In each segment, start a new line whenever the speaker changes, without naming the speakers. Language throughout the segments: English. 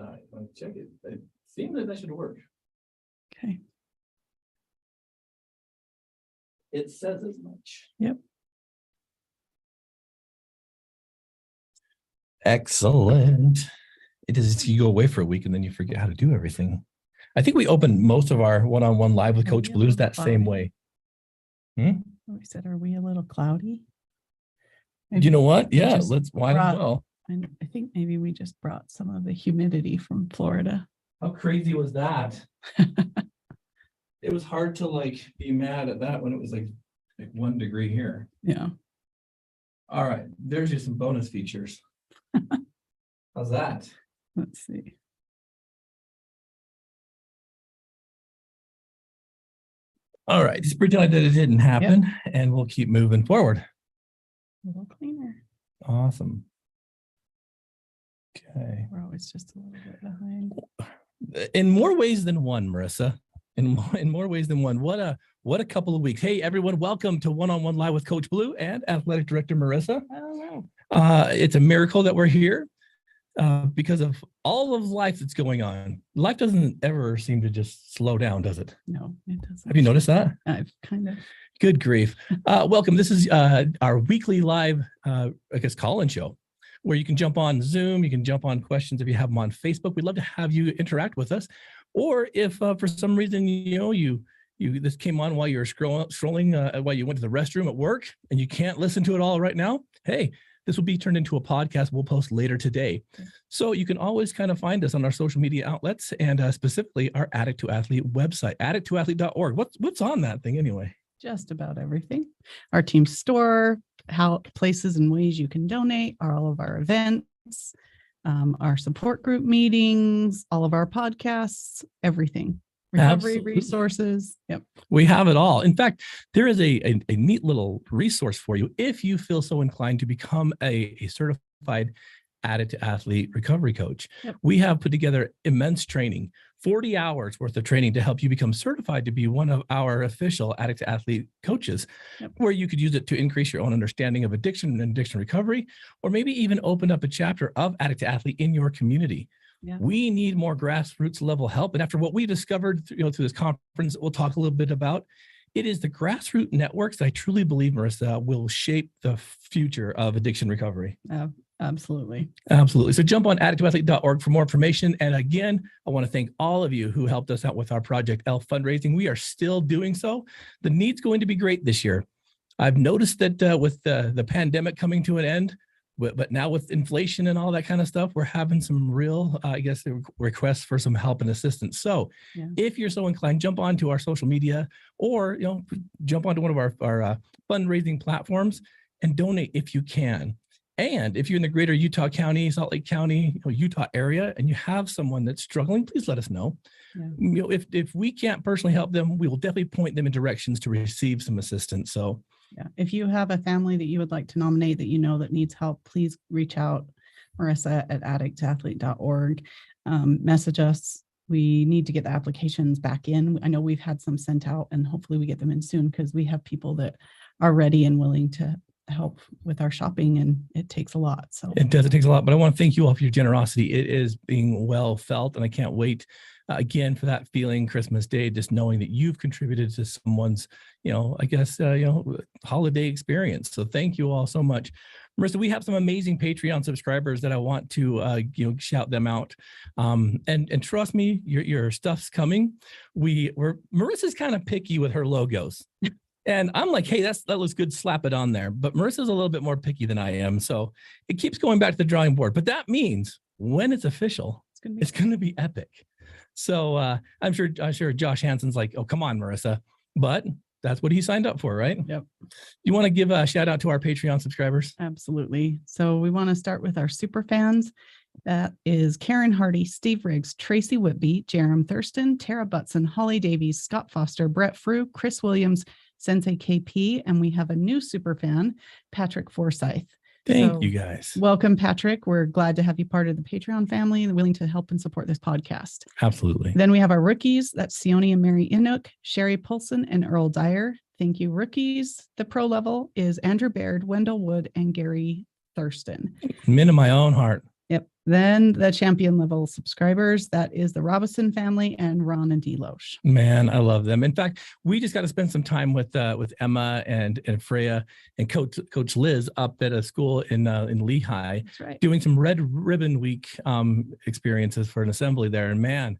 I'll check it. It seems like that should work.
Okay.
It says as much.
Yep.
Excellent. It is, you go away for a week and then you forget how to do everything. I think we opened most of our one-on-one live with Coach Blues that same way.
We said, are we a little cloudy?
You know what? Yeah,
let's
might as well.
I think maybe we just brought some of the humidity from Florida.
How crazy was that? It was hard to like be mad at that when it was like 1 degree here.
Yeah.
All right, there's just some bonus features. How's that?
Let's see.
All right, just pretend like that it didn't happen, and we'll keep moving forward.
A little cleaner.
Awesome. Okay.
We're always just a little bit behind.
In more ways than one, Marissa. In more ways than one. What a couple of weeks. Hey, everyone, welcome to One-on-One Live with Coach Blu and Athletic Director Marissa.
Hello.
It's a miracle that we're here because of all of life that's going on. Life doesn't ever seem to just slow down, does it?
No, it doesn't.
Have you noticed that?
I've kind of.
Good grief. Welcome. This is our weekly live, call-in show where you can jump on Zoom. You can jump on questions if you have them on Facebook. We'd love to have you interact with us. Or if for some reason, you this came on while you were scrolling while you went to the restroom at work and you can't listen to it all right now, hey, this will be turned into a podcast we'll post later today. So you can always kind of find us on our social media outlets and specifically our Addict to Athlete website, addicttoathlete.org. What's on that thing anyway?
Just about everything. Our team store, how places and ways you can donate, all of our events, our support group meetings, all of our podcasts, everything. Recovery resources. Yep.
We have it all. In fact, there is a neat little resource for you if you feel so inclined to become a certified Addict to Athlete recovery coach.
Yep.
We have put together immense training, 40 hours worth of training to help you become certified to be one of our official Addict to Athlete coaches, where you could use it to increase your own understanding of addiction and addiction recovery, or maybe even open up a chapter of Addict to Athlete in your community. Yeah. We need more grassroots level help. And after what we discovered through this conference, we'll talk a little bit about, it is the grassroots networks that I truly believe, Marissa, will shape the future of addiction recovery.
Absolutely.
Absolutely. So jump on addicttoathlete.org for more information. And again, I want to thank all of you who helped us out with our Project L fundraising. We are still doing so. The need's going to be great this year. I've noticed that with the pandemic coming to an end, but now with inflation and all that kind of stuff, we're having some real, requests for some help and assistance. So if you're so inclined, jump onto our social media or, jump onto one of our fundraising platforms and donate if you can. And if you're in the greater Utah County, Salt Lake County, Utah area, and you have someone that's struggling, please let us know. Yeah. If we can't personally help them, we will definitely point them in directions to receive some assistance. So
if you have a family that you would like to nominate that that needs help, please reach out, Marissa at addicttoathlete.org. Message us. We need to get the applications back in. I know we've had some sent out and hopefully we get them in soon because we have people that are ready and willing to help with our shopping, and it takes a lot. So
it takes a lot, but I want to thank you all for your generosity. It is being well felt, and I can't wait again for that feeling Christmas Day, just knowing that you've contributed to someone's, holiday experience. So thank you all so much. Marissa, we have some amazing Patreon subscribers that I want to, shout them out. And trust me, your stuff's coming. Marissa's kind of picky with her logos. And I'm like, hey, that looks good. Slap it on there. But Marissa's a little bit more picky than I am. So it keeps going back to the drawing board. But that means when it's official, it's going to be epic. So I'm sure Josh Hansen's like, oh, come on, Marissa. But that's what he signed up for, right?
Yep.
You want to give a shout out to our Patreon subscribers?
Absolutely. So we want to start with our super fans. That is Karen Hardy, Steve Riggs, Tracy Whitby, Jerem Thurston, Tara Butson, Holly Davies, Scott Foster, Brett Frew, Chris Williams, Sensei KP, and we have a new super fan, Patrick Forsyth.
Thank you guys.
Welcome, Patrick. We're glad to have you part of the Patreon family and willing to help and support this podcast.
Absolutely.
Then we have our rookies. That's Sione and Mary Inuk, Sherry Polson, and Earl Dyer. Thank you, rookies. The pro level is Andrew Baird, Wendell Wood, and Gary Thurston.
Men in my own heart.
Yep. Then the champion level subscribers, that is the Robinson family and Ron and Dee Loesch.
Man, I love them. In fact, we just got to spend some time with Emma and Freya and Coach Liz up at a school in Lehigh,
That's right.
doing some Red Ribbon Week experiences for an assembly there. And man,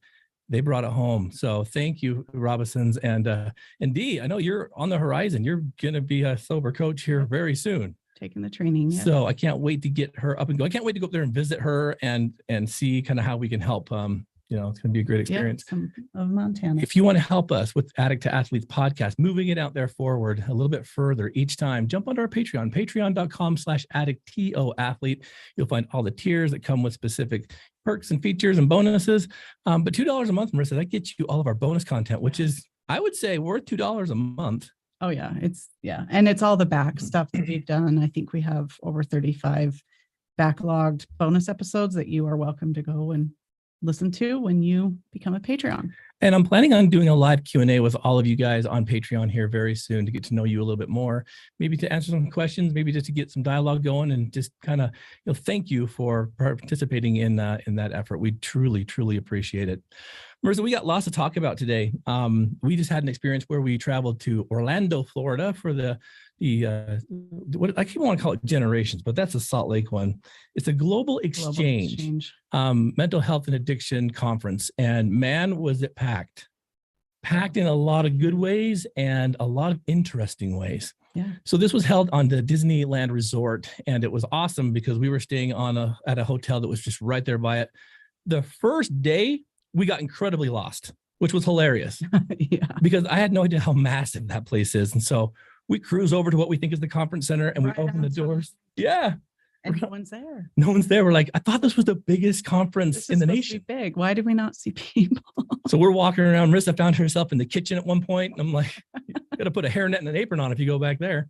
they brought it home. So thank you, Robinsons. And Dee, I know you're on the horizon. You're going to be a sober coach here very soon.
Taking the training. Yes.
So I can't wait to get her up and go. I can't wait to go up there and visit her and see kind of how we can help. It's going to be a great experience.
Of Montana.
If you want to help us with Addict to Athletes podcast, moving it out there forward a little bit further each time, jump onto our Patreon, patreon.com/addictoathlete. You'll find all the tiers that come with specific perks and features and bonuses. But $2 a month, Marissa, that gets you all of our bonus content, which is, I would say, worth $2 a month.
Oh yeah. And it's all the back stuff that we've done. I think we have over 35 backlogged bonus episodes that you are welcome to go and listen to when you become a Patreon.
And I'm planning on doing a live Q&A with all of you guys on Patreon here very soon to get to know you a little bit more, maybe to answer some questions, maybe just to get some dialogue going and just kind of, thank you for participating in that effort. We truly, truly appreciate it. Marissa, we got lots to talk about today. We just had an experience where we traveled to Orlando, Florida for what I keep want to call it Generations, but that's a Salt Lake one. It's a global exchange. Mental health and addiction conference. And man, was it packed in a lot of good ways and a lot of interesting ways.
Yeah.
So this was held on the Disneyland Resort, and it was awesome because we were staying at a hotel that was just right there by it. The first day, we got incredibly lost, which was hilarious.
Yeah.
Because I had no idea how massive that place is. And so we cruise over to what we think is the conference center and we open the doors. Yeah.
And no one's there.
No one's there. We're like, I thought this was the biggest conference in the nation.
Big. Why did we not see people?
So we're walking around. Marissa found herself in the kitchen at one point. And I'm like, you got to put a hairnet and an apron on if you go back there.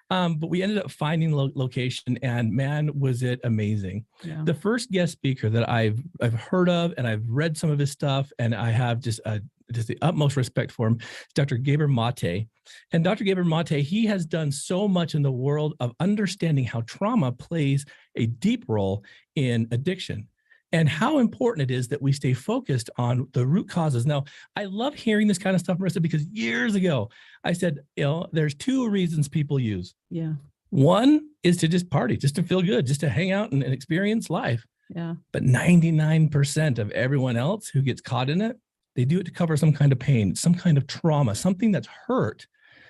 But we ended up finding location, and man, was it amazing.
Yeah.
The first guest speaker that I've heard of, and I've read some of his stuff, and I have just the utmost respect for him, is Dr. Gabor Mate. And Dr. Gabor Mate, he has done so much in the world of understanding how trauma plays a deep role in addiction, and how important it is that we stay focused on the root causes. Now, I love hearing this kind of stuff, Marissa, because years ago, I said, there's two reasons people use.
Yeah.
One is to just party, just to feel good, just to hang out and experience life.
Yeah.
But 99% of everyone else who gets caught in it, they do it to cover some kind of pain, some kind of trauma, something that's hurt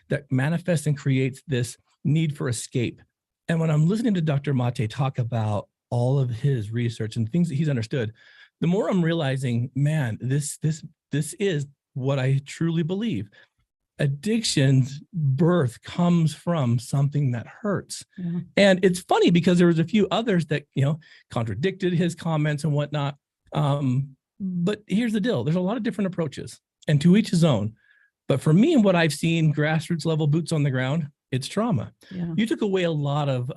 that manifests and creates this need for escape. And when I'm listening to Dr. Mate talk about all of his research and things that he's understood, the more I'm realizing, man, this is what I truly believe. Addiction's birth comes from something that hurts.
Yeah.
And it's funny because there was a few others that, contradicted his comments and whatnot. But here's the deal. There's a lot of different approaches, and to each his own. But for me and what I've seen, grassroots level, boots on the ground, it's trauma.
Yeah.
You took away a lot of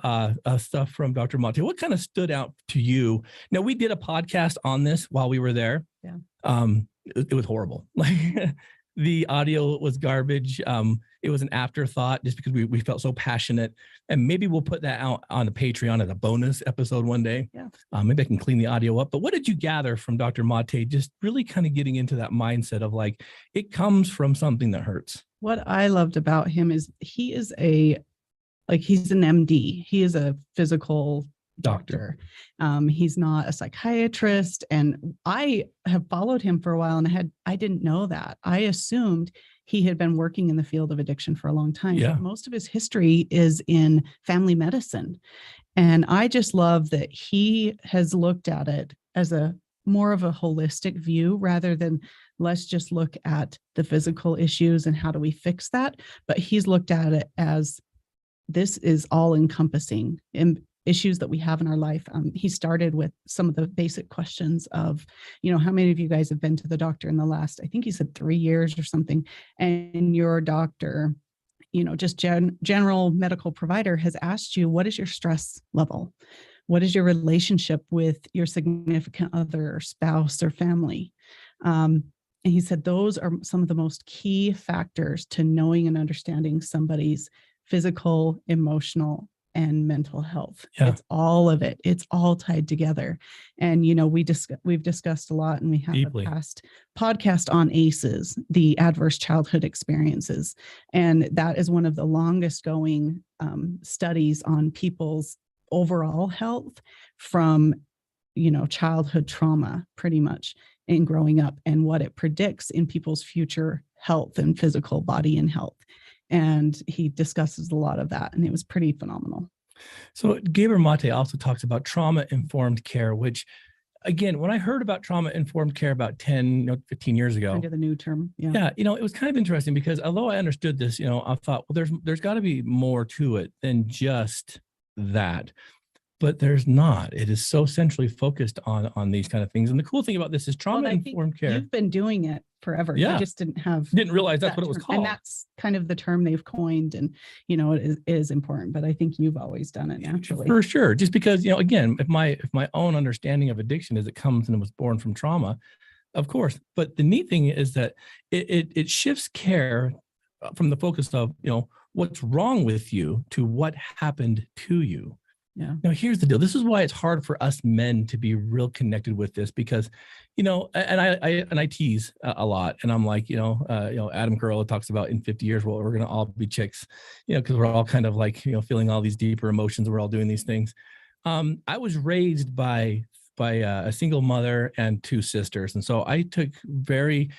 stuff from Dr. Mate. What kind of stood out to you? Now, we did a podcast on this while we were there.
Yeah.
It was horrible. Like the audio was garbage. It was an afterthought just because we felt so passionate. And maybe we'll put that out on the Patreon as a bonus episode one day.
Yeah.
Maybe I can clean the audio up. But what did you gather from Dr. Mate, just really kind of getting into that mindset of like, it comes from something that hurts?
What I loved about him is he's an MD. He is a physical doctor. He's not a psychiatrist. And I have followed him for a while, and I didn't know that. I assumed he had been working in the field of addiction for a long time.
Yeah.
Most of his history is in family medicine. And I just love that he has looked at it as a more of a holistic view rather than let's just look at the physical issues and how do we fix that. But he's looked at it as this is all encompassing in issues that we have in our life. He started with some of the basic questions of, how many of you guys have been to the doctor in the last, I think he said 3 years or something, and your doctor, just general medical provider has asked you, what is your stress level? What is your relationship with your significant other, or spouse, or family? And he said those are some of the most key factors to knowing and understanding somebody's physical, emotional, and mental health.
Yeah.
It's all of it. It's all tied together. And, we've discussed a lot, and we have
Deeply.
a past podcast on ACEs, the adverse childhood experiences. And that is one of the longest going studies on people's overall health from, childhood trauma, pretty much, in growing up, and what it predicts in people's future health and physical body and health. And he discusses a lot of that, and it was pretty phenomenal.
So Gabriel Mate also talks about trauma-informed care, which, again, when I heard about trauma-informed care about 10, 15 years ago,
Kind of the new term.
yeah, it was kind of interesting because although I understood this, I thought, well, there's got to be more to it than just that. But there's not. It is so centrally focused on these kind of things. And the cool thing about this is trauma-informed care.
You've been doing it forever.
Yeah.
You just didn't
realize that's what it was called.
And that's kind of the term they've coined, and it is important. But I think you've always done it naturally. For
sure. Just because, again, if my own understanding of addiction is it comes and it was born from trauma, of course. But the neat thing is that it shifts care from the focus of, what's wrong with you to what happened to you.
Yeah.
Now, here's the deal. This is why it's hard for us men to be real connected with this because, and I tease a lot, and I'm like, Adam Carolla talks about in 50 years, well, we're going to all be chicks, because we're all kind of like, feeling all these deeper emotions. We're all doing these things. I was raised by a single mother and two sisters. And so I took very,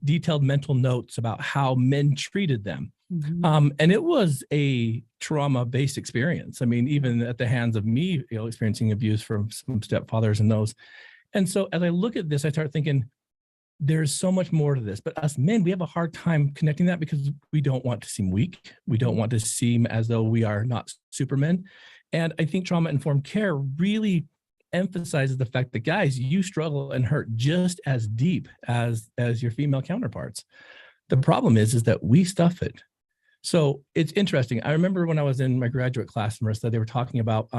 detailed mental notes about how men treated them.
Mm-hmm.
And it was a trauma-based experience. I mean, even at the hands of me, experiencing abuse from some stepfathers and those. And so as I look at this, I start thinking, there's so much more to this. But us men, we have a hard time connecting that because we don't want to seem weak. We don't want to seem as though we are not supermen. And I think trauma-informed care really emphasizes the fact that, guys, you struggle and hurt just as deep as your female counterparts. The problem is that we stuff it. So it's interesting. I remember when I was in my graduate class, Marissa, they were talking about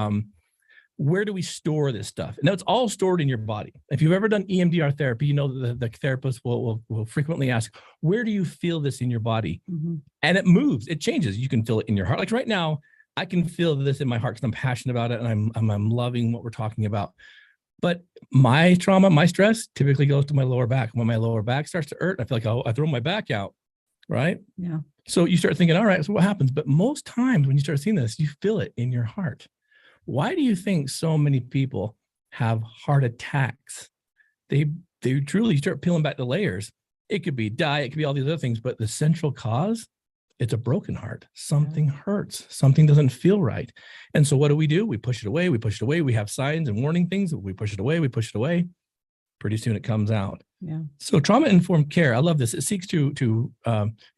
where do we store this stuff? And it's all stored in your body. If you've ever done EMDR therapy, you know that the therapist will frequently ask, where do you feel this in your body?
Mm-hmm.
And it moves, it changes. You can feel it in your heart. Like right now, I can feel this in my heart because I'm passionate about it and I'm loving what we're talking about. But my trauma, my stress typically goes to my lower back. When my lower back starts to hurt, I feel like, oh, I throw my back out, right?
Yeah.
So you start thinking, all right, so what happens? But most times when you start seeing this, you feel it in your heart. Why do you think so many people have heart attacks? They truly start peeling back the layers. It could be diet, it could be all these other things, but the central cause, it's a broken heart. Something hurts. Something doesn't feel right. And so what do? We push it away. We push it away. We have signs and warning things. We push it away. We push it away. Pretty soon it comes out.
Yeah.
So trauma-informed care, I love this. It seeks to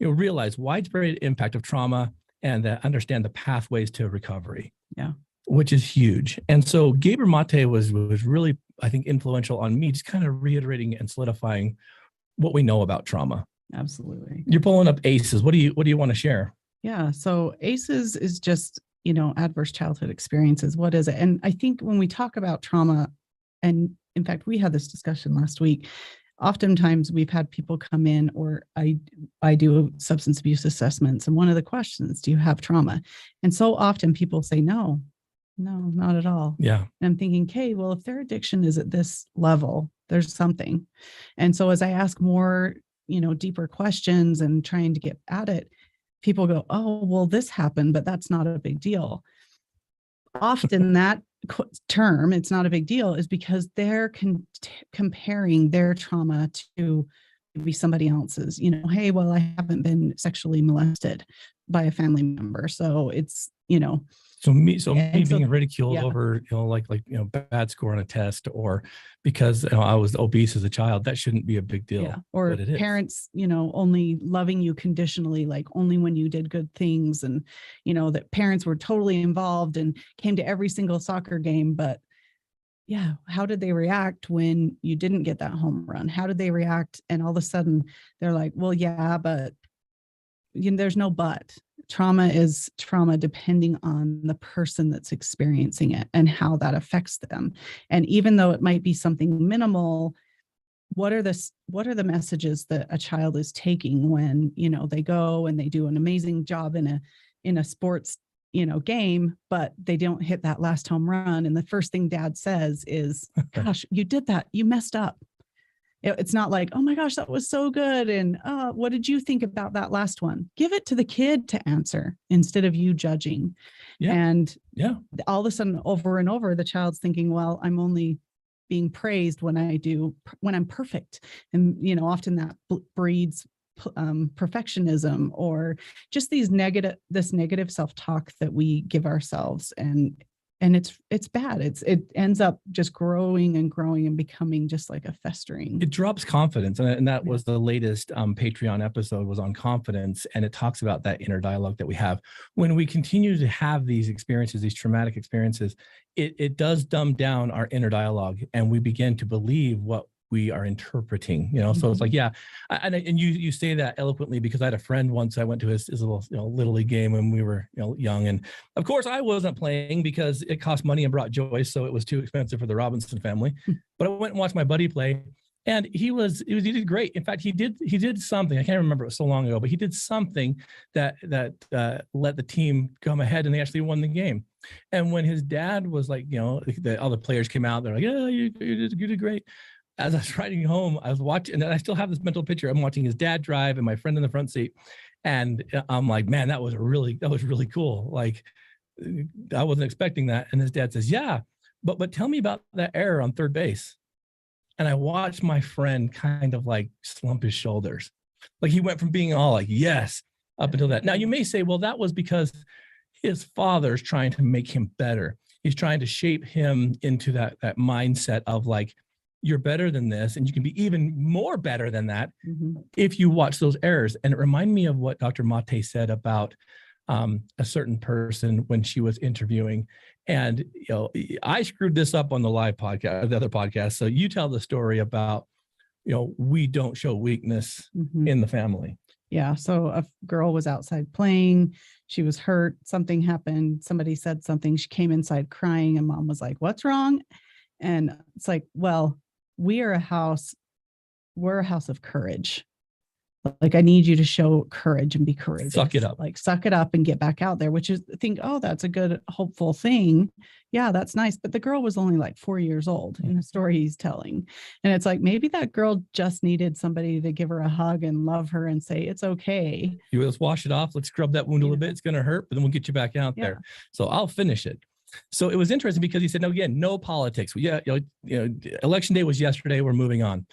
realize widespread impact of trauma and understand the pathways to recovery.
Yeah.
Which is huge. And so Gabriel Mate was really, I think, influential on me, just kind of reiterating and solidifying what we know about trauma.
Absolutely.
You're pulling up ACEs. What do you want to share?
Yeah. So ACEs is just, adverse childhood experiences. What is it? And I think when we talk about trauma, and in fact, we had this discussion last week, oftentimes we've had people come in, or I do substance abuse assessments. And one of the questions, do you have trauma? And so often people say, no, not at all.
Yeah.
And I'm thinking, okay, well, if their addiction is at this level, there's something. And so as I ask more, deeper questions and trying to get at it, people go, oh, well, this happened, but that's not a big deal. Often that term, it's not a big deal, is because they're comparing their trauma to maybe somebody else's. Hey, well, I haven't been sexually molested by a family member, so it's
So me being ridiculed
yeah.
over bad score on a test, or because I was obese as a child, that shouldn't be a big deal.
Yeah. Or parents, only loving you conditionally, like only when you did good things, and that parents were totally involved and came to every single soccer game, but yeah, how did they react when you didn't get that home run? How did they react? And all of a sudden they're like, well, yeah, but there's no but. Trauma is trauma depending on the person that's experiencing it and how that affects them. And even though it might be something minimal, what are the messages that a child is taking when, they go and they do an amazing job in a sports, game, but they don't hit that last home run. And the first thing dad says is, gosh, you did that. You messed up. It's not like, oh my gosh, that was so good. And what did you think about that last one? Give it to the kid to answer instead of you judging.
Yeah.
And
yeah,
all of a sudden, over and over, the child's thinking, well, I'm only being praised when I'm perfect. And, often that breeds perfectionism, or just this negative self-talk that we give ourselves. And it's bad. It ends up just growing and growing and becoming just like a festering.
It drops confidence. And that was the latest Patreon episode, was on confidence. And it talks about that inner dialogue that we have. When we continue to have these experiences, these traumatic experiences, it does dumb down our inner dialogue, and we begin to believe what we are interpreting, so it's like, yeah. And you say that eloquently, because I had a friend once, I went to his little, little league game when we were, young. And of course I wasn't playing because it cost money and brought joy. So it was too expensive for the Robinson family, but I went and watched my buddy play, and he did great. In fact, he did something, I can't remember, it was so long ago, but he did something that let the team come ahead, and they actually won the game. And when his dad was like, all the players came out, they're like, yeah, you did great. As I was riding home, I was watching, and I still have this mental picture. I'm watching his dad drive and my friend in the front seat. And I'm like, man, that was really cool. Like, I wasn't expecting that. And his dad says, yeah, but tell me about that error on third base. And I watched my friend kind of like slump his shoulders. Like, he went from being all like, yes, up until that. Now you may say, well, that was because his father's trying to make him better. He's trying to shape him into that mindset of like, you're better than this, and you can be even more better than that if you watch those errors. And it reminded me of what Dr. Mate said about a certain person when she was interviewing. And I screwed this up on the live podcast, the other podcast. So you tell the story about, we don't show weakness in the family.
Yeah. So a girl was outside playing. She was hurt. Something happened. Somebody said something. She came inside crying, and mom was like, "What's wrong?" And it's like, well, we're a house of courage. Like, I need you to show courage and be courageous.
Suck it up.
Like, suck it up and get back out there, which is, think, oh, that's a good, hopeful thing. Yeah, that's nice. But the girl was only like 4 years old in the story he's telling. And it's like, maybe that girl just needed somebody to give her a hug and love her and say, it's okay.
Let's wash it off. Let's scrub that wound a little bit. It's going to hurt, but then we'll get you back out there. So I'll finish it. So it was interesting because he said, no, again, no politics. Yeah, election day was yesterday. We're moving on.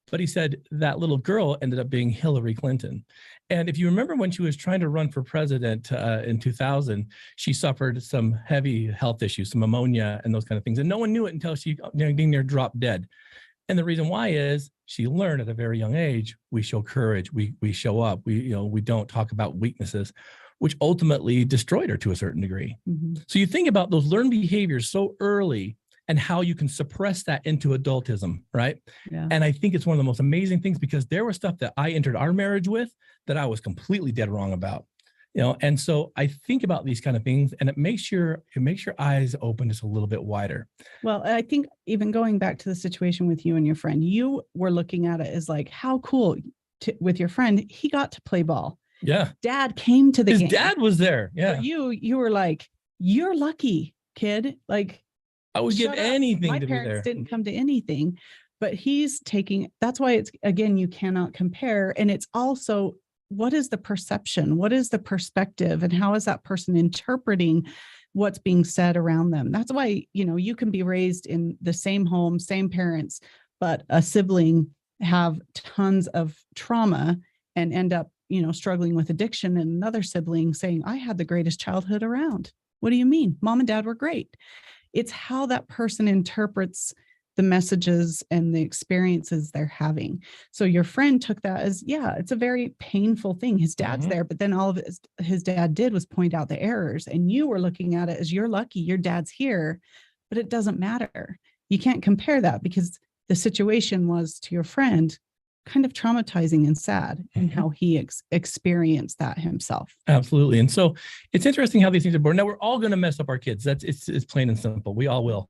But he said that little girl ended up being Hillary Clinton. And if you remember when she was trying to run for president in 2000, she suffered some heavy health issues, some pneumonia and those kind of things. And no one knew it until she near dropped dead. And the reason why is she learned at a very young age, we show courage, we show up, we don't talk about weaknesses, which ultimately destroyed her to a certain degree. So you think about those learned behaviors so early and how you can suppress that into adultism, right? Yeah. And I think it's one of the most amazing things, because there was stuff that I entered our marriage with that I was completely dead wrong about. And so I think about these kind of things, and it makes your eyes open just a little bit wider.
Well, I think even going back to the situation with you and your friend, you were looking at it as like, how cool with your friend, he got to play ball.
Yeah.
Dad came to the game.
His dad was there. Yeah.
But you were like, you're lucky, kid. Like,
I would give anything to be there. My
parents didn't come to anything, but he's taking, that's why it's, again, you cannot compare. And it's also, what is the perception? What is the perspective? And how is that person interpreting what's being said around them? That's why, you can be raised in the same home, same parents, but a sibling have tons of trauma and end up, struggling with addiction, and another sibling saying, I had the greatest childhood around. What do you mean? Mom and dad were great. It's how that person interprets the messages and the experiences they're having. So your friend took that as, yeah, it's a very painful thing. His dad's there, but then all of his dad did was point out the errors, and you were looking at it as, you're lucky your dad's here, but it doesn't matter. You can't compare that, because the situation was, to your friend, kind of traumatizing and sad, and how he experienced that himself.
Absolutely. And so it's interesting how these things are born. Now, we're all going to mess up our kids. It's plain and simple. We all will.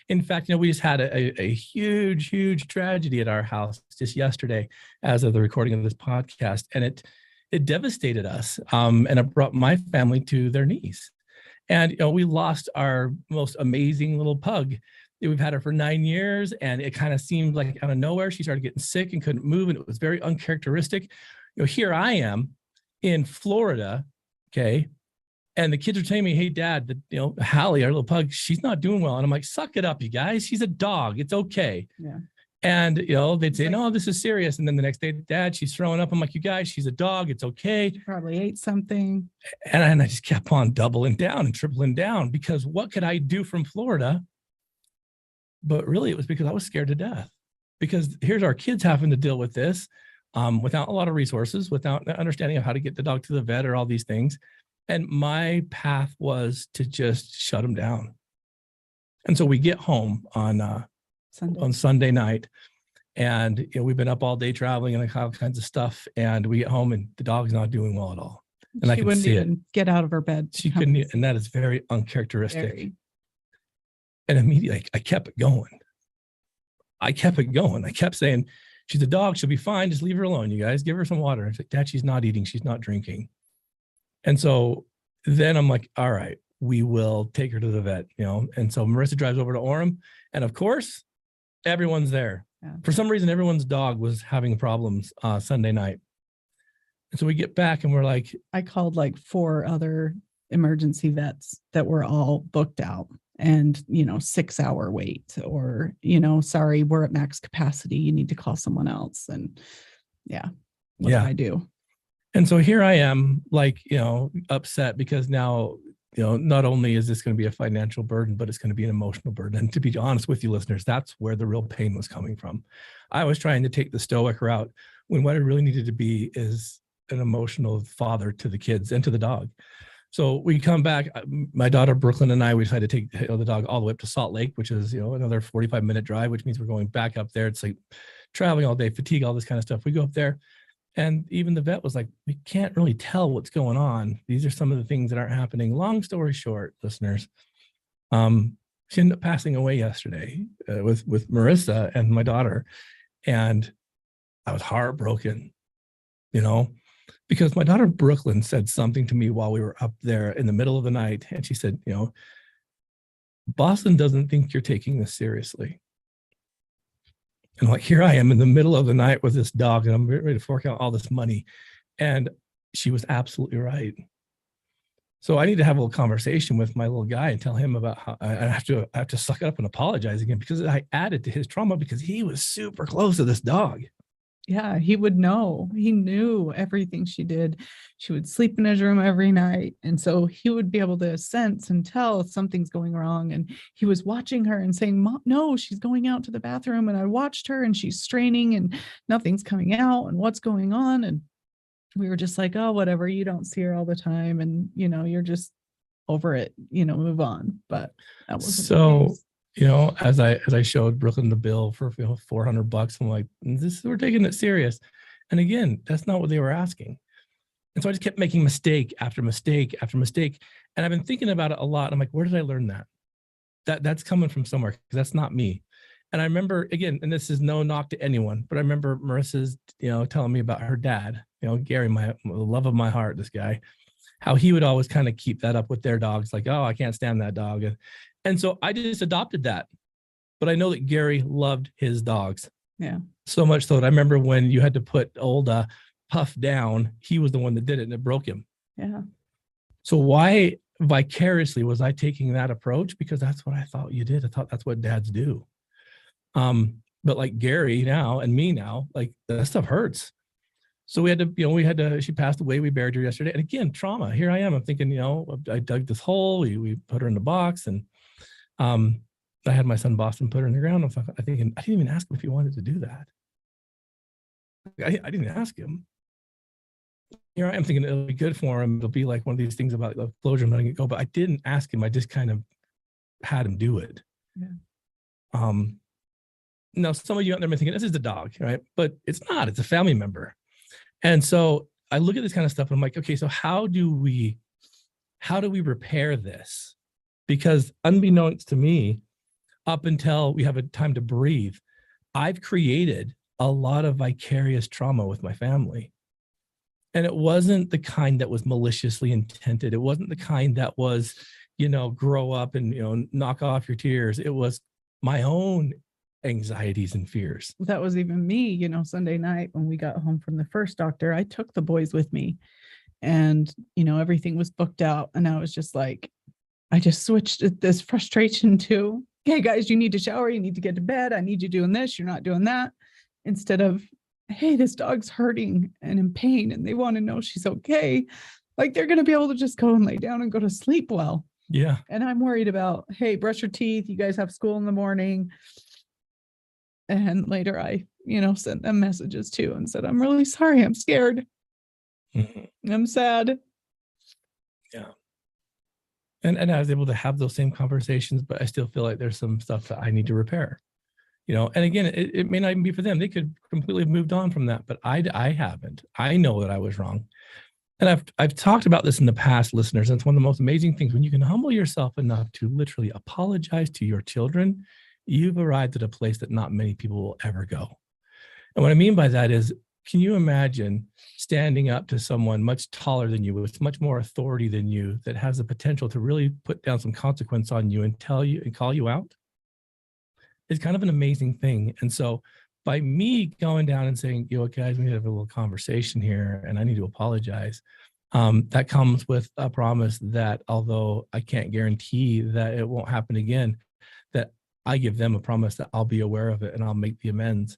In fact, we just had a huge tragedy at our house just yesterday as of the recording of this podcast. And it devastated us. And it brought my family to their knees. And, we lost our most amazing little pug. We've had her for 9 years, and it kind of seemed like out of nowhere, she started getting sick and couldn't move. And it was very uncharacteristic. Here I am in Florida. Okay. And the kids are telling me, hey, Dad, that, Hallie, our little pug, she's not doing well. And I'm like, suck it up, you guys. She's a dog. It's okay.
Yeah.
And, they'd say, no, this is serious. And then the next day, Dad, she's throwing up. I'm like, you guys, she's a dog. It's okay.
She probably ate something.
And I just kept on doubling down and tripling down, because what could I do from Florida? But really, it was because I was scared to death, because here's our kids having to deal with this without a lot of resources, without understanding of how to get the dog to the vet or all these things. And my path was to just shut them down. And so we get home on Sunday night, and we've been up all day traveling and all kinds of stuff. And we get home, and the dog's not doing well at all. And I can see it.
Get out of her bed.
She couldn't, and that is very uncharacteristic. And immediately, I kept it going. I kept saying, she's a dog. She'll be fine. Just leave her alone, you guys. Give her some water. It's like, Dad, she's not eating. She's not drinking. And so then I'm like, all right, we will take her to the vet, And so Marissa drives over to Orem. And of course, everyone's there. Yeah. For some reason, everyone's dog was having problems Sunday night. And so we get back, and we're like,
I called like 4 other emergency vets that were all booked out, and 6-hour wait, or sorry, we're at max capacity, you need to call someone else. And what do I do?
And so here I am, like, upset, because now, not only is this going to be a financial burden, but it's going to be an emotional burden. And to be honest with you, listeners, that's where the real pain was coming from. I was trying to take the stoic route, when what I really needed to be is an emotional father to the kids and to the dog. So we come back, my daughter Brooklyn and I, we decided to take the dog all the way up to Salt Lake, which is, another 45-minute drive, which means we're going back up there. It's like traveling all day, fatigue, all this kind of stuff. We go up there, and even the vet was like, we can't really tell what's going on. These are some of the things that aren't happening. Long story short, listeners, she ended up passing away yesterday with Marissa and my daughter. And I was heartbroken, because my daughter Brooklyn said something to me while we were up there in the middle of the night. And she said, Boston doesn't think you're taking this seriously. And like, here I am in the middle of the night with this dog, and I'm ready to fork out all this money. And she was absolutely right. So I need to have a little conversation with my little guy and tell him about how I have to suck it up and apologize again, because I added to his trauma, because he was super close to this dog.
Yeah, he would know. He knew everything she did. She would sleep in his room every night. And so he would be able to sense and tell if something's going wrong. And he was watching her and saying, Mom, no, she's going out to the bathroom. And I watched her, and she's straining, and nothing's coming out, and what's going on. And we were just like, oh, whatever. You don't see her all the time. And, you're just over it, move on. But that wasn't the case.
As I showed Brooklyn the bill for $400, I'm like, we're taking it serious. And again, that's not what they were asking. And so I just kept making mistake after mistake after mistake. And I've been thinking about it a lot. I'm like, where did I learn that? That's coming from somewhere, because that's not me. And I remember, again, and this is no knock to anyone, but I remember Marissa's, telling me about her dad, Gary, the love of my heart, this guy, how he would always kind of keep that up with their dogs. Like, oh, I can't stand that dog. And so I just adopted that. But I know that Gary loved his dogs.
Yeah.
So much so that I remember when you had to put old Puff down, he was the one that did it, and it broke him.
Yeah.
So why vicariously was I taking that approach? Because that's what I thought you did. I thought that's what dads do. But like Gary now and me now, like, that stuff hurts. So we had to, she passed away. We buried her yesterday. And again, trauma. Here I am. I'm thinking, I dug this hole. We put her in the box, and I had my son Boston put her in the ground. I'm thinking, I didn't even ask him if he wanted to do that. I didn't ask him. Here I am thinking it'll be good for him. It'll be like one of these things about the closure and letting it go. But I didn't ask him. I just kind of had him do it.
Yeah.
Now, some of you out there may be thinking, this is the dog, right? But it's not. It's a family member. And so I look at this kind of stuff, and I'm like, okay, so how do we repair this? Because unbeknownst to me, up until we have a time to breathe, I've created a lot of vicarious trauma with my family. And it wasn't the kind that was maliciously intended. It wasn't the kind that was, grow up and, knock off your tears. It was my own anxieties and fears.
That was even me, Sunday night when we got home from the first doctor, I took the boys with me and, everything was booked out. And I was just like, I just switched this frustration to, hey guys, you need to shower. You need to get to bed. I need you doing this. You're not doing that. Instead of, hey, this dog's hurting and in pain and they want to know she's okay. Like they're going to be able to just go and lay down and go to sleep well.
Yeah.
And I'm worried about, hey, brush your teeth. You guys have school in the morning. And later I, sent them messages too and said, I'm really sorry. I'm scared.
Mm-hmm.
I'm sad.
Yeah. And I was able to have those same conversations, but I still feel like there's some stuff that I need to repair, and again, it may not even be for them. They could completely have moved on from that, but I haven't. I know that I was wrong. And I've talked about this in the past, listeners. And it's one of the most amazing things when you can humble yourself enough to literally apologize to your children. You've arrived at a place that not many people will ever go. And what I mean by that is, can you imagine standing up to someone much taller than you, with much more authority than you, that has the potential to really put down some consequence on you and tell you and call you out? It's kind of an amazing thing. And so by me going down and saying, guys, we need to have a little conversation here and I need to apologize. That comes with a promise that although I can't guarantee that it won't happen again, that I give them a promise that I'll be aware of it and I'll make the amends.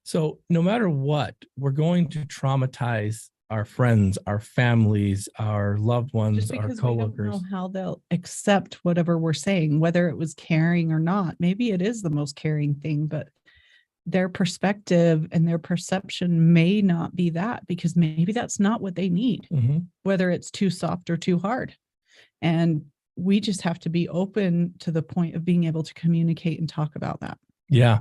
So no matter what, we're going to traumatize our friends, our families, our loved ones, our coworkers.
We don't know how they'll accept whatever we're saying, whether it was caring or not. Maybe it is the most caring thing, but their perspective and their perception may not be that, because maybe that's not what they need, whether it's too soft or too hard. And we just have to be open to the point of being able to communicate and talk about that.
Yeah.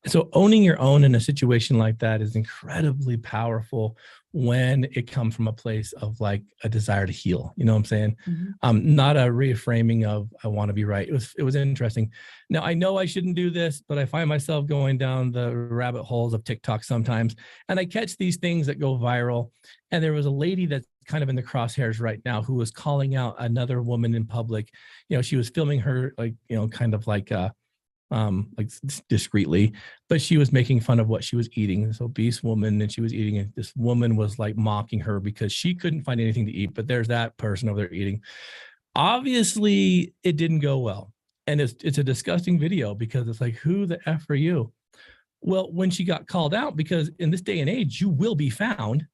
So owning your own in a situation like that is incredibly powerful when it comes from a place of like a desire to heal. You know what I'm saying? Not a reframing of I want to be right. It was interesting. Now I know I shouldn't do this, but I find myself going down the rabbit holes of TikTok sometimes, and I catch these things that go viral. And there was a lady that's kind of in the crosshairs right now who was calling out another woman in public. She was filming her like discreetly, but she was making fun of what she was eating. This obese woman, and she was eating it. This woman was like mocking her because she couldn't find anything to eat, but there's that person over there eating. Obviously, it didn't go well. And it's a disgusting video because it's like, who the F are you? Well, when she got called out, because in this day and age, you will be found,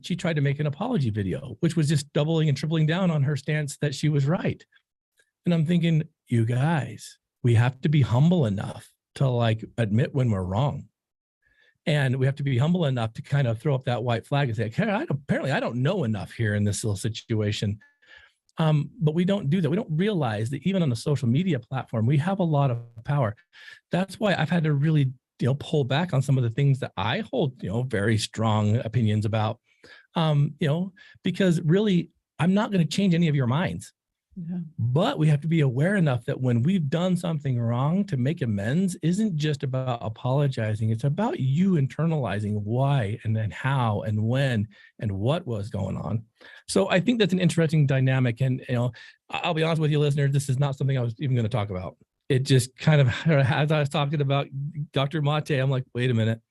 she tried to make an apology video, which was just doubling and tripling down on her stance that she was right. And I'm thinking, you guys, we have to be humble enough to like admit when we're wrong. And we have to be humble enough to kind of throw up that white flag and say, okay, apparently I don't know enough here in this little situation. But we don't do that. We don't realize that even on a social media platform, we have a lot of power. That's why I've had to really, pull back on some of the things that I hold, very strong opinions about, because really I'm not going to change any of your minds. Yeah. But we have to be aware enough that when we've done something wrong, to make amends isn't just about apologizing. It's about you internalizing why and then how and when and what was going on. So I think that's an interesting dynamic. And, I'll be honest with you, listeners, this is not something I was even going to talk about. It just kind of, as I was talking about Dr. Mate, I'm like, wait a minute.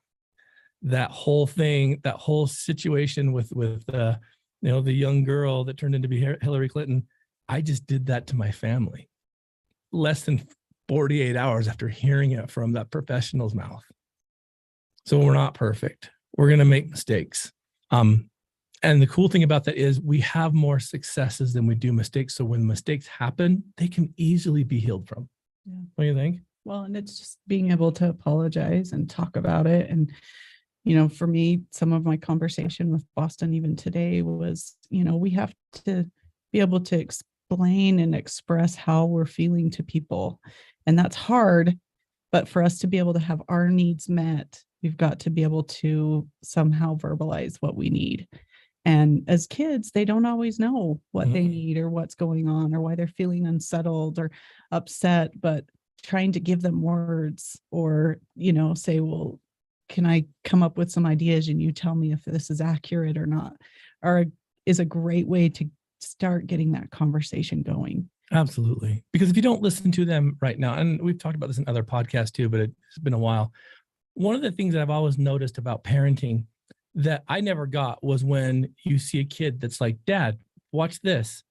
That whole thing, that whole situation with the young girl that turned into be Hillary Clinton, I just did that to my family less than 48 hours after hearing it from that professional's mouth. So we're not perfect. We're going to make mistakes. And the cool thing about that is we have more successes than we do mistakes. So when mistakes happen, they can easily be healed from. Yeah. What do you think?
Well, and it's just being able to apologize and talk about it. And, for me, some of my conversation with Boston even today was, we have to be able to explain and express how we're feeling to people. And that's hard, but for us to be able to have our needs met, we've got to be able to somehow verbalize what we need. And as kids, they don't always know what they need or what's going on or why they're feeling unsettled or upset, but trying to give them words or, say, well, can I come up with some ideas and you tell me if this is accurate or not, or is a great way to start getting that conversation going.
Absolutely. Because if you don't listen to them right now, and we've talked about this in other podcasts too, but it's been a while. One of the things that I've always noticed about parenting that I never got was when you see a kid that's like, Dad, watch this.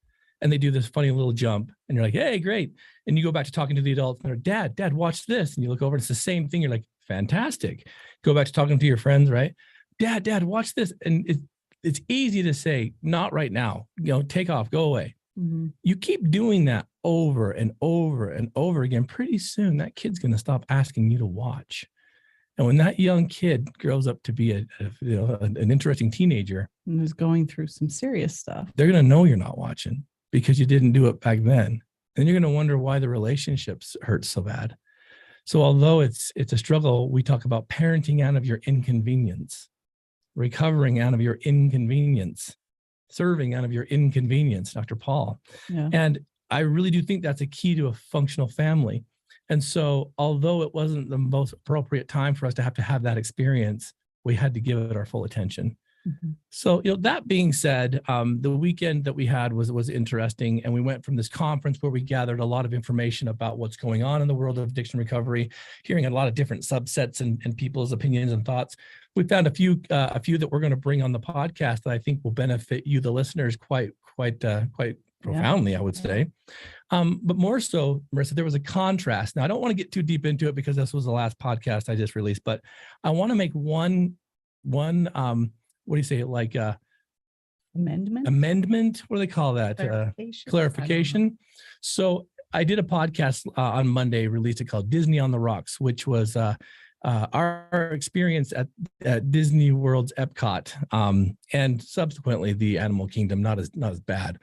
And they do this funny little jump and you're like, hey, great. And you go back to talking to the adults and they're, Dad, watch this. And you look over and it's the same thing. You're like, fantastic. Go back to talking to your friends, right? Dad, watch this. And it's easy to say, not right now, take off, go away.
Mm-hmm.
You keep doing that over and over and over again. Pretty soon that kid's going to stop asking you to watch. And when that young kid grows up to be an interesting teenager,
and is going through some serious stuff,
they're going to know you're not watching because you didn't do it back then. And you're going to wonder why the relationships hurt so bad. So although it's a struggle, we talk about parenting out of your inconvenience, recovering out of your inconvenience, serving out of your inconvenience, Dr. Paul.
Yeah.
And I really do think that's a key to a functional family. And so although it wasn't the most appropriate time for us to have that experience, we had to give it our full attention.
Mm-hmm.
So, that being said, the weekend that we had was interesting. And we went from this conference where we gathered a lot of information about what's going on in the world of addiction recovery, hearing a lot of different subsets and people's opinions and thoughts. We found a few that we're going to bring on the podcast that I think will benefit you, the listeners, quite profoundly, I would say. But more so, Marissa, there was a contrast. Now, I don't want to get too deep into it because this was the last podcast I just released, but I want to make one what do you say, like amendment? What do they call that? Clarification. So I did a podcast on Monday, released it called Disney on the Rocks, which was our experience at Disney World's Epcot, and subsequently the Animal Kingdom, not as bad.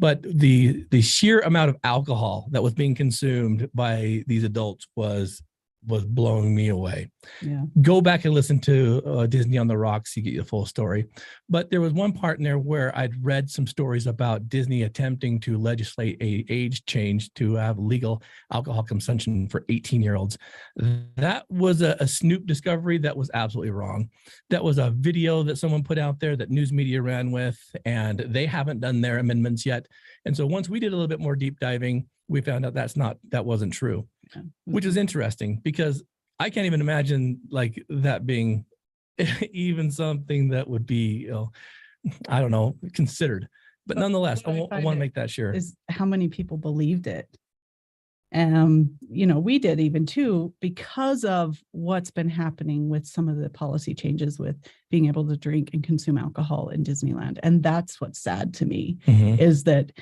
But the sheer amount of alcohol that was being consumed by these adults was blowing me away.
Yeah.
Go back and listen to Disney on the Rocks. You get the full story. But there was one part in there where I'd read some stories about Disney attempting to legislate a age change to have legal alcohol consumption for 18-year-olds. That was a Snoop discovery that was absolutely wrong. That was a video that someone put out there that news media ran with, and they haven't done their amendments yet. And so once we did a little bit more deep diving, we found out that wasn't true. Yeah. Which is interesting because I can't even imagine like that being even something that would be, I don't know, considered. But nonetheless, I want to make that sure.
Is how many people believed it. We did even too, because of what's been happening with some of the policy changes with being able to drink and consume alcohol in Disneyland. And that's what's sad to me, is that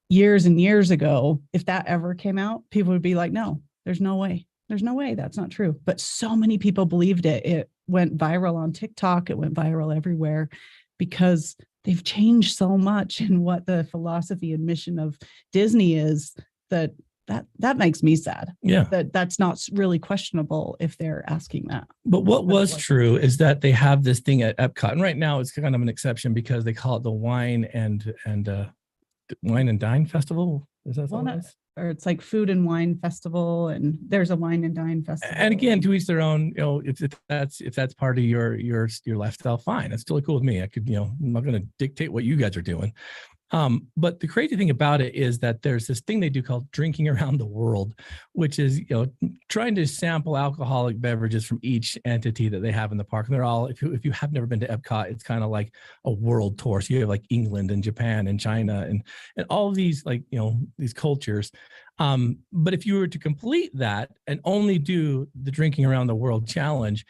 years and years ago, if that ever came out, people would be like, no, there's no way. There's no way. That's not true. But so many people believed it. It went viral on TikTok. It went viral everywhere because they've changed so much in what the philosophy and mission of Disney is that makes me sad.
Yeah.
That's not really questionable if they're asking that.
But what was true is that they have this thing at Epcot. And right now it's kind of an exception because they call it the Wine and Dine Festival. Is that what it is?
Or it's like Food and Wine Festival, and there's a Wine and Dine Festival.
And again, to each their own. If that's part of your lifestyle, fine. That's totally cool with me. I could, I'm not going to dictate what you guys are doing. But the crazy thing about it is that there's this thing they do called drinking around the world, which is, trying to sample alcoholic beverages from each entity that they have in the park. And they're all, if you have never been to Epcot, it's kind of like a world tour. So you have like England and Japan and China and all of these, these cultures. But if you were to complete that and only do the drinking around the world challenge,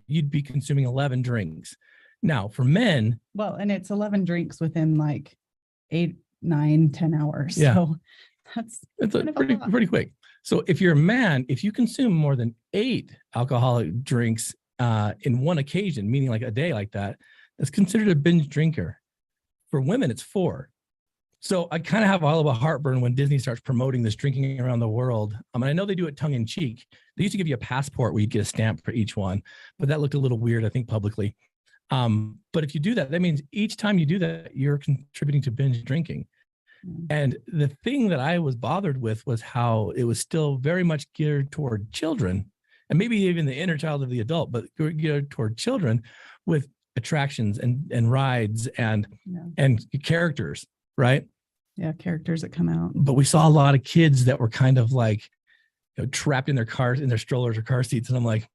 you'd be consuming 11 drinks. Now for men.
Well, and it's 11 drinks within 8, 9, 10 hours.
Yeah.
So it's
pretty quick. So if you're a man, if you consume more than 8 alcoholic drinks in one occasion, meaning like a day like that, that's considered a binge drinker. For women, it's 4. So I kind of have all of a heartburn when Disney starts promoting this drinking around the world. I know they do it tongue in cheek. They used to give you a passport where you'd get a stamp for each one, but that looked a little weird, I think, publicly. But if you do that, that means each time you do that, you're contributing to binge drinking. And the thing that I was bothered with was how it was still very much geared toward children, and maybe even the inner child of the adult, but geared toward children with attractions and rides and characters, right?
Yeah, characters that come out.
But we saw a lot of kids that were kind of like, trapped in their cars, in their strollers or car seats. And I'm like,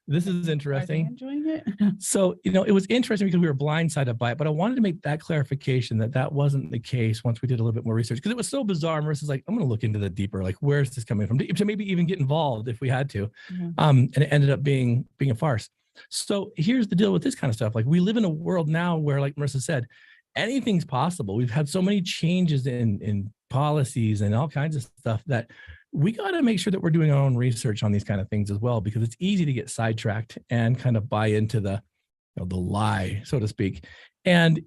this is
Are they
interesting.
enjoying it?
So, it was interesting because we were blindsided by it, but I wanted to make that clarification that wasn't the case once we did a little bit more research, because it was so bizarre. Marissa's like, I'm going to look into that deeper. Like, where's this coming from? To maybe even get involved if we had to.
Yeah.
And it ended up being a farce. So here's the deal with this kind of stuff. Like, we live in a world now where, like Marissa said, anything's possible. We've had so many changes in policies and all kinds of stuff that we got to make sure that we're doing our own research on these kind of things as well, because it's easy to get sidetracked and kind of buy into the lie, so to speak. And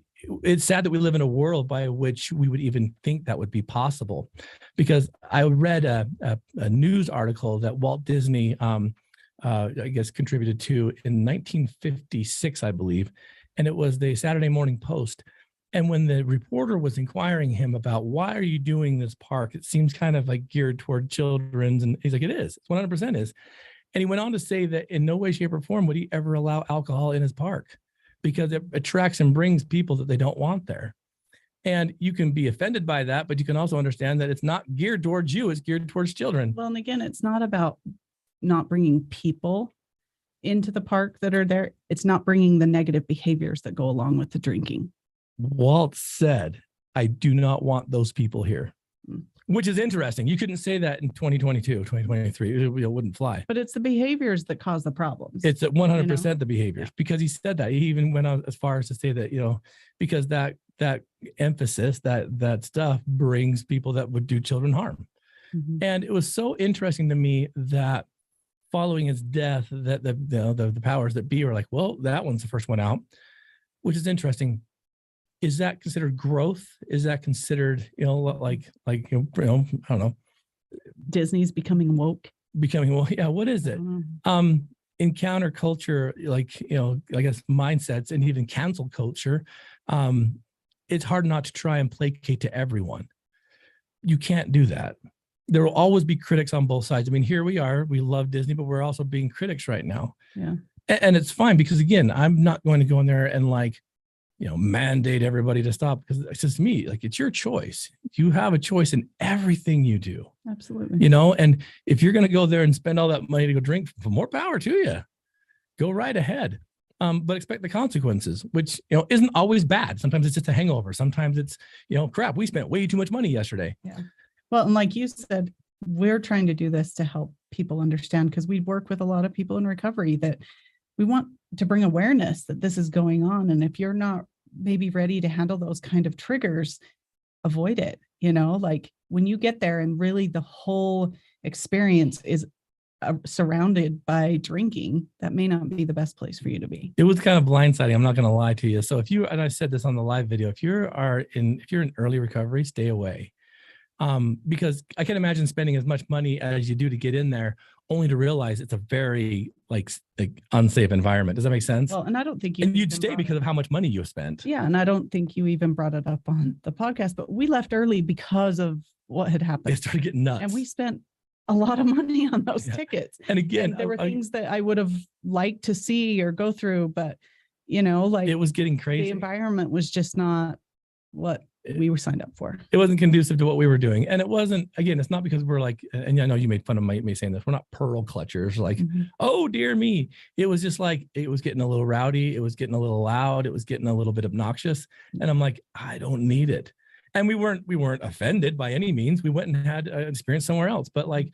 it's sad that we live in a world by which we would even think that would be possible, because I read a news article that Walt Disney, I guess, contributed to in 1956, I believe. And it was the Saturday Morning Post. And when the reporter was inquiring him about, why are you doing this park? It seems kind of like geared toward children's. And he's like, it is. It's 100% is. And he went on to say that in no way, shape, or form would he ever allow alcohol in his park, because it attracts and brings people that they don't want there. And you can be offended by that, but you can also understand that it's not geared towards you. It's geared towards children.
Well, and again, it's not about not bringing people into the park that are there. It's not bringing the negative behaviors that go along with the drinking.
Walt said, I do not want those people here, which is interesting. You couldn't say that in 2022, 2023. It wouldn't fly.
But it's the behaviors that cause the problems.
It's at 100% the behaviors, because he said that. He even went out as far as to say that, because that emphasis, that stuff brings people that would do children harm.
Mm-hmm.
And it was so interesting to me that following his death, that the powers that be were like, well, that one's the first one out, which is interesting. Is that considered growth? Is that considered, like I don't know.
Disney's becoming woke.
Yeah. What is it? In counterculture, I guess mindsets and even cancel culture, it's hard not to try and placate to everyone. You can't do that. There will always be critics on both sides. I mean, here we are, we love Disney, but we're also being critics right now.
Yeah.
And it's fine, because again, I'm not going to go in there and mandate everybody to stop, because it's just me. Like, it's your choice. You have a choice in everything you do.
Absolutely.
And if you're going to go there and spend all that money to go drink, for more power to you. Go right ahead. But expect the consequences, which, isn't always bad. Sometimes it's just a hangover. Sometimes it's, crap, we spent way too much money yesterday.
Yeah. Well, and like you said, we're trying to do this to help people understand, because we work with a lot of people in recovery, that we want to bring awareness that this is going on. And if you're not maybe ready to handle those kind of triggers, avoid it. Like, when you get there and really the whole experience is surrounded by drinking, that may not be the best place for you to be.
It was kind of blindsiding. I'm not going to lie to you. So and I said this on the live video, if you're in early recovery, stay away. Because I can imagine spending as much money as you do to get in there, only to realize it's a very like unsafe environment. Does that make sense?
Well, and I don't think
you'd stay because of how much money you spent.
Yeah. And I don't think you even brought it up on the podcast, but we left early because of what had happened.
It started getting nuts.
And we spent a lot of money on those tickets.
And again,
there were things that I would have liked to see or go through, but it
was getting crazy.
The environment was just not what we were signed up for.
It wasn't conducive to what we were doing. And it wasn't, again, it's not because we're like, and I know you made fun of me saying this, we're not pearl clutchers, like, oh dear me. It was just like, it was getting a little rowdy. It was getting a little loud. It was getting a little bit obnoxious. And I'm like, I don't need it. And we weren't offended by any means. We went and had an experience somewhere else. But like,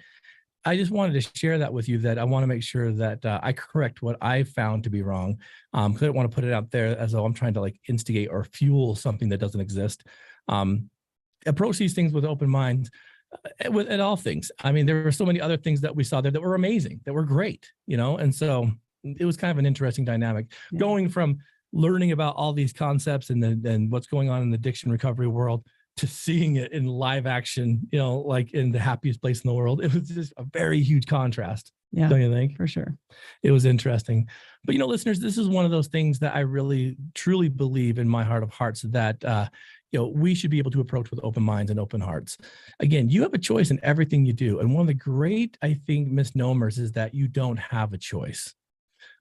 I just wanted to share that with you, that I want to make sure that I correct what I found to be wrong. Because I don't want to put it out there as though I'm trying to like instigate or fuel something that doesn't exist. Approach these things with open minds at all things. I mean, there were so many other things that we saw there that were amazing, that were great, and so it was kind of an interesting dynamic going from learning about all these concepts and then what's going on in the addiction recovery world to seeing it in live action, like in the happiest place in the world. It was just a very huge contrast.
Yeah,
don't you think?
For sure.
It was interesting. But, listeners, this is one of those things that I really, truly believe in my heart of hearts that, we should be able to approach with open minds and open hearts. Again, you have a choice in everything you do. And one of the great, I think, misnomers is that you don't have a choice.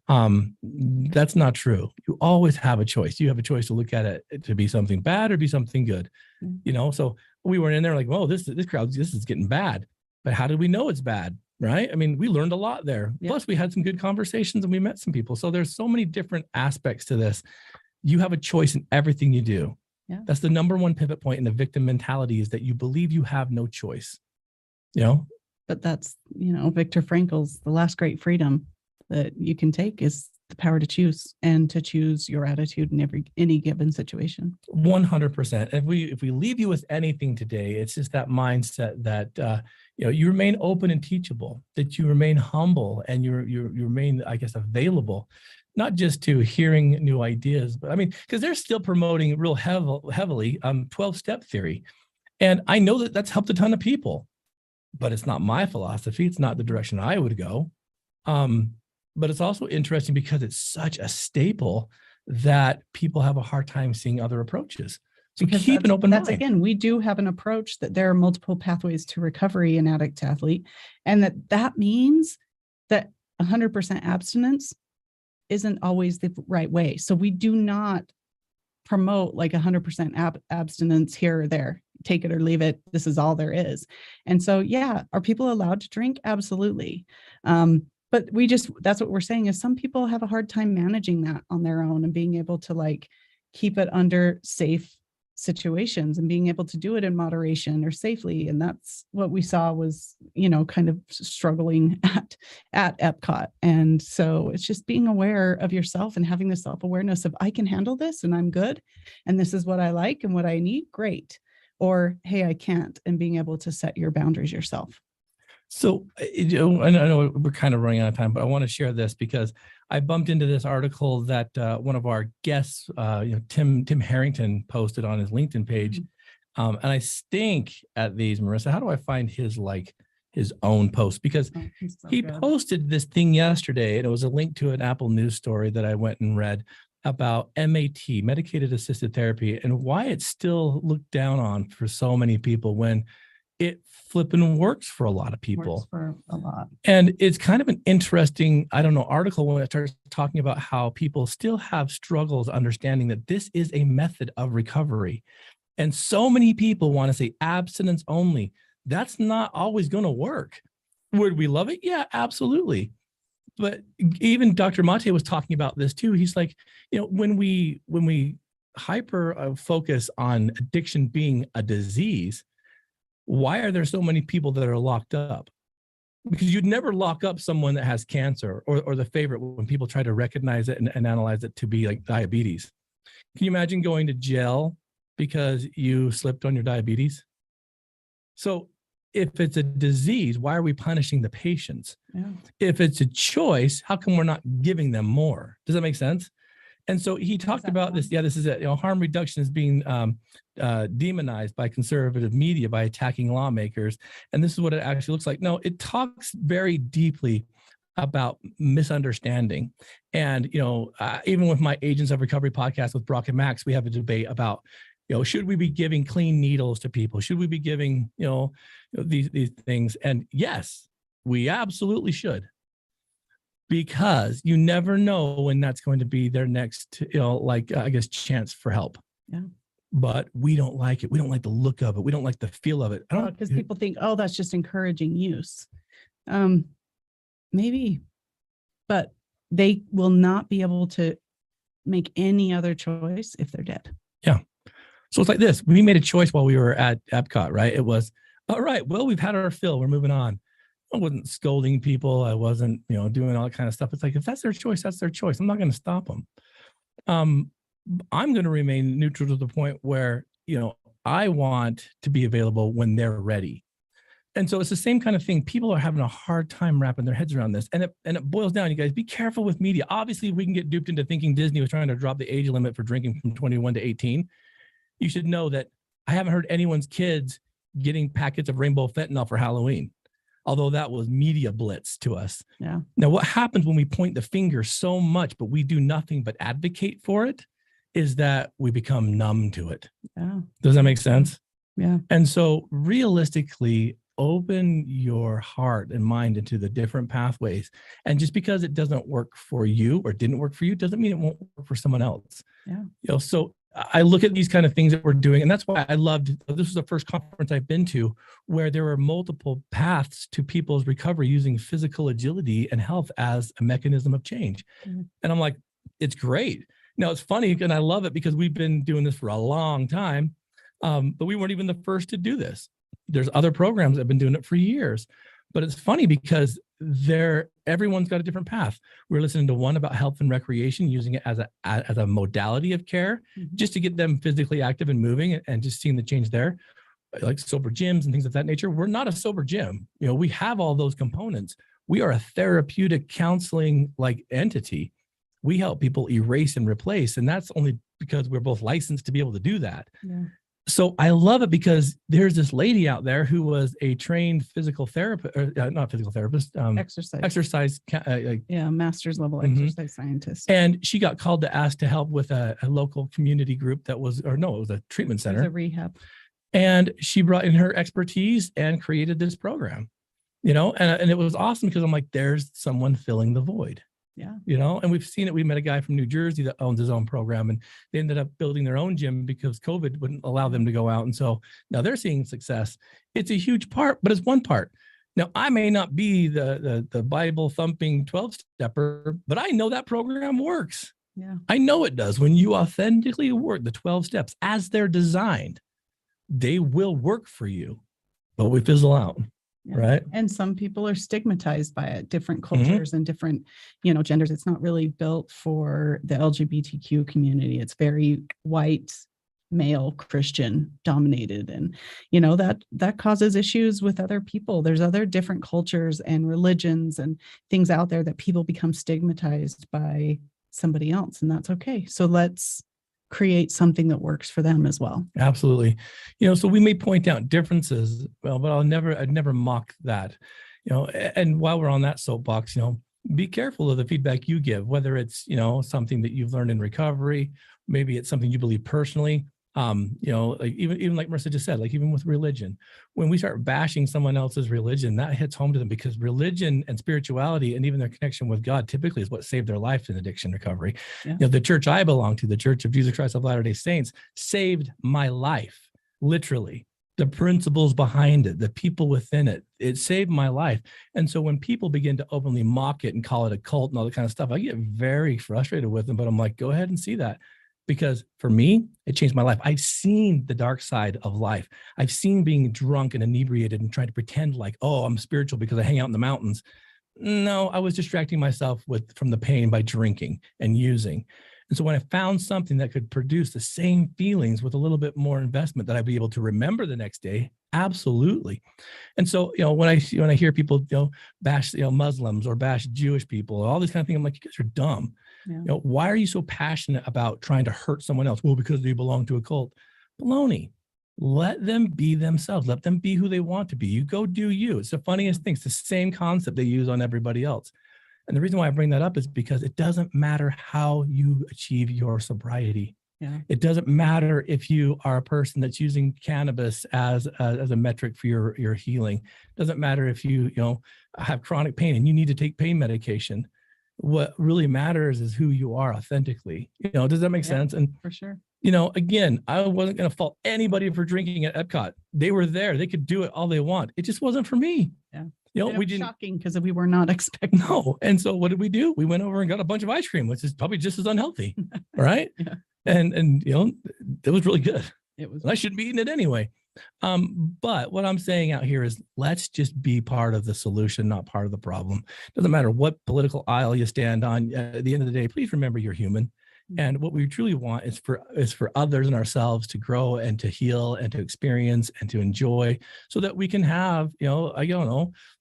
That's not true. You always have a choice. You have a choice to look at it to be something bad or be something good. So we weren't in there like, whoa, this crowd, this is getting bad. But how did we know it's bad? Right. I mean, we learned a lot there.
Yeah.
Plus we had some good conversations and we met some people. So there's so many different aspects to this. You have a choice in everything you do.
Yeah.
That's the number one pivot point in the victim mentality, is that you believe you have no choice. But
that's, Viktor Frankl's The Last Great Freedom that you can take is the power to choose, and to choose your attitude in any given situation.
100%. If we leave you with anything today, it's just that mindset that you remain open and teachable, that you remain humble, and you remain, I guess, available, not just to hearing new ideas, but I mean, because they're still promoting real heavily 12-step theory, and I know that that's helped a ton of people, but it's not my philosophy. It's not the direction I would go. But it's also interesting because it's such a staple that people have a hard time seeing other approaches. So keep an open mind.
That's, again, we do have an approach that there are multiple pathways to recovery in addict to athlete, and that means that 100% abstinence isn't always the right way. So we do not promote like 100% abstinence here or there. Take it or leave it. This is all there is. And so, yeah, are people allowed to drink? Absolutely. But that's what we're saying, is some people have a hard time managing that on their own and being able to like keep it under safe situations and being able to do it in moderation or safely. And that's what we saw was, kind of struggling at Epcot. And so it's just being aware of yourself and having the self-awareness of, I can handle this and I'm good. And this is what I like and what I need. Great. Or, hey, I can't, and being able to set your boundaries yourself.
So, I know we're kind of running out of time, but I want to share this because I bumped into this article that one of our guests, Tim Harrington, posted on his LinkedIn page. And I stink at these, Marissa. How do I find his own post? Because he posted this thing yesterday, and it was a link to an Apple News story that I went and read about MAT, medicated assisted therapy, and why it's still looked down on for so many people when it flipping works for a lot of people.
Works for a lot.
And it's kind of an interesting, article when it starts talking about how people still have struggles understanding that this is a method of recovery. And so many people want to say abstinence only. That's not always going to work. Would we love it? Yeah, absolutely. But even Dr. Mate was talking about this too. He's like, when we hyper focus on addiction being a disease, why are there so many people that are locked up? Because you'd never lock up someone that has cancer, or the favorite when people try to recognize it and analyze it to be like diabetes. Can you imagine going to jail because you slipped on your diabetes? So if it's a disease, why are we punishing the patients?
Yeah.
If it's a choice, how come we're not giving them more? Does that make sense? And so he talked about this. Yeah, this is it. Harm reduction is being demonized by conservative media by attacking lawmakers. And this is what it actually looks like. No, it talks very deeply about misunderstanding. And, even with my Agents of Recovery podcast with Brock and Max, we have a debate about, should we be giving clean needles to people? Should we be giving, these things? And yes, we absolutely should. Because you never know when that's going to be their next, chance for help.
Yeah.
But we don't like it. We don't like the look of it. We don't like the feel of it.
Because people think, oh, that's just encouraging use. Maybe, but they will not be able to make any other choice if they're dead.
Yeah. So it's like this. We made a choice while we were at Epcot, right? It was, all right, well, we've had our fill. We're moving on. I wasn't scolding people. I wasn't, doing all that kind of stuff. It's like, if that's their choice, that's their choice. I'm not going to stop them. I'm going to remain neutral to the point where, I want to be available when they're ready. And so it's the same kind of thing. People are having a hard time wrapping their heads around this. And it boils down, you guys, be careful with media. Obviously, we can get duped into thinking Disney was trying to drop the age limit for drinking from 21 to 18. You should know that I haven't heard anyone's kids getting packets of rainbow fentanyl for Halloween. Although that was media blitz to us.
Yeah.
Now, what happens when we point the finger so much, but we do nothing but advocate for it, is that we become numb to it.
Yeah.
Does that make sense?
Yeah.
And so realistically, open your heart and mind into the different pathways. And just because it doesn't work for you or didn't work for you doesn't mean it won't work for someone else.
Yeah.
So I look at these kind of things that we're doing, and that's why I loved, this was the first conference I've been to where there were multiple paths to people's recovery using physical agility and health as a mechanism of change.
Mm-hmm.
And I'm like, it's great. Now it's funny, and I love it because we've been doing this for a long time, but we weren't even the first to do this. There's other programs that have been doing it for years, but it's funny because everyone's got a different path. We're listening to one about health and recreation, using it as a modality of care, just to get them physically active and moving, and just seeing the change there, like sober gyms and things of that nature. We're not a sober gym. We have all those components. We are a therapeutic counseling like entity. We help people erase and replace, and that's only because we're both licensed to be able to do that.
Yeah.
So I love it because there's this lady out there who was a trained physical therapist, not physical therapist, exercise.
Master's level exercise scientist.
And she got called to ask to help with a local community group that was, it was a treatment center.
It was a rehab.
And she brought in her expertise and created this program, and it was awesome because I'm like, there's someone filling the void.
Yeah.
And we've seen it. We met a guy from New Jersey that owns his own program, and they ended up building their own gym because COVID wouldn't allow them to go out. And so now they're seeing success. It's a huge part, but it's one part. Now, I may not be the Bible thumping 12-stepper, but I know that program works.
Yeah.
I know it does. When you authentically work the 12 steps as they're designed, they will work for you, but we fizzle out.
Yeah.
Right.
And some people are stigmatized by it, different cultures and different, genders. It's not really built for the LGBTQ community. It's very white, male, Christian dominated. And, that causes issues with other people. There's other different cultures and religions and things out there that people become stigmatized by somebody else. And that's okay. So let's create something that works for them as well.
Absolutely. So we may point out differences, but I'd never mock that, and while we're on that soapbox, be careful of the feedback you give, whether it's, something that you've learned in recovery, maybe it's something you believe personally. Like even like Marissa just said, like even with religion, when we start bashing someone else's religion, that hits home to them, because religion and spirituality and even their connection with God typically is what saved their life in addiction recovery.
Yeah.
The church I belong to, the Church of Jesus Christ of Latter-day Saints, saved my life, literally. The principles behind it, the people within it, it saved my life. And so when people begin to openly mock it and call it a cult and all that kind of stuff, I get very frustrated with them, but I'm like, go ahead and see that. Because for me, it changed my life. I've seen the dark side of life. I've seen being drunk and inebriated and trying to pretend like, oh, I'm spiritual because I hang out in the mountains. No, I was distracting myself from the pain by drinking and using. And so when I found something that could produce the same feelings with a little bit more investment that I'd be able to remember the next day, absolutely. And so, when I hear people, bash, Muslims or bash Jewish people, all this kind of thing, I'm like, you guys are dumb.
Yeah.
Why are you so passionate about trying to hurt someone else? Well, because they belong to a cult. Baloney. Let them be themselves. Let them be who they want to be. You go do you. It's the funniest thing. It's the same concept they use on everybody else. And the reason why I bring that up is because it doesn't matter how you achieve your sobriety.
Yeah.
It doesn't matter if you are a person that's using cannabis as a metric for your healing. It doesn't matter if you have chronic pain and you need to take pain medication. What really matters is who you are authentically. Does that make sense? And
for sure.
Again, I wasn't going to fault anybody for drinking at Epcot. They were there. They could do it all they want. It just wasn't for me.
Yeah.
We didn't.
Shocking because we were not expecting.
No. And so what did we do? We went over and got a bunch of ice cream, which is probably just as unhealthy. All right.
Yeah.
And it was really good.
It was.
And I shouldn't be eating it anyway. But what I'm saying out here is let's just be part of the solution, not part of the problem. Doesn't matter what political aisle you stand on. At the end of the day, please remember you're human. And what we truly want is for others and ourselves to grow and to heal and to experience and to enjoy, so that we can have,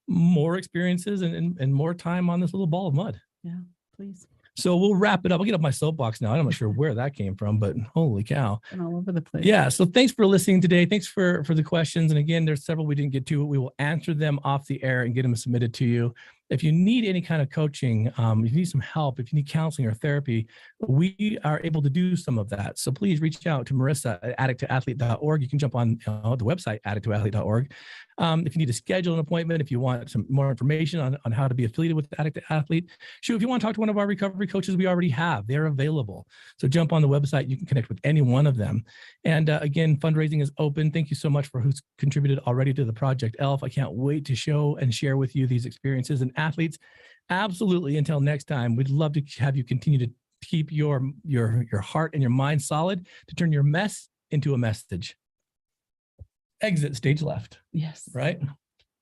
more experiences and more time on this little ball of mud.
Yeah, please.
So we'll wrap it up. I'll get off my soapbox now. I'm not sure where that came from, but holy cow.
And all over the place.
Yeah. So thanks for listening today. Thanks for the questions. And again, there's several we didn't get to. We will answer them off the air and get them submitted to you. If you need any kind of coaching, if you need some help, if you need counseling or therapy, we are able to do some of that. So please reach out to Marissa at addicttoathlete.org. You can jump on the website, addicttoathlete.org. If you need to schedule an appointment, if you want some more information on how to be affiliated with Addict to Athlete, shoot, if you want to talk to one of our recovery coaches, we already have. They're available. So jump on the website. You can connect with any one of them. And again, fundraising is open. Thank you so much for who's contributed already to the Project ELF. I can't wait to show and share with you these experiences. And athletes, absolutely, until next time, we'd love to have you continue to keep your heart and your mind solid to turn your mess into a message. Exit stage left.
Yes.
Right?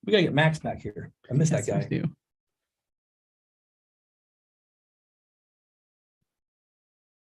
We got to get Max back here. I miss that guy.
We do.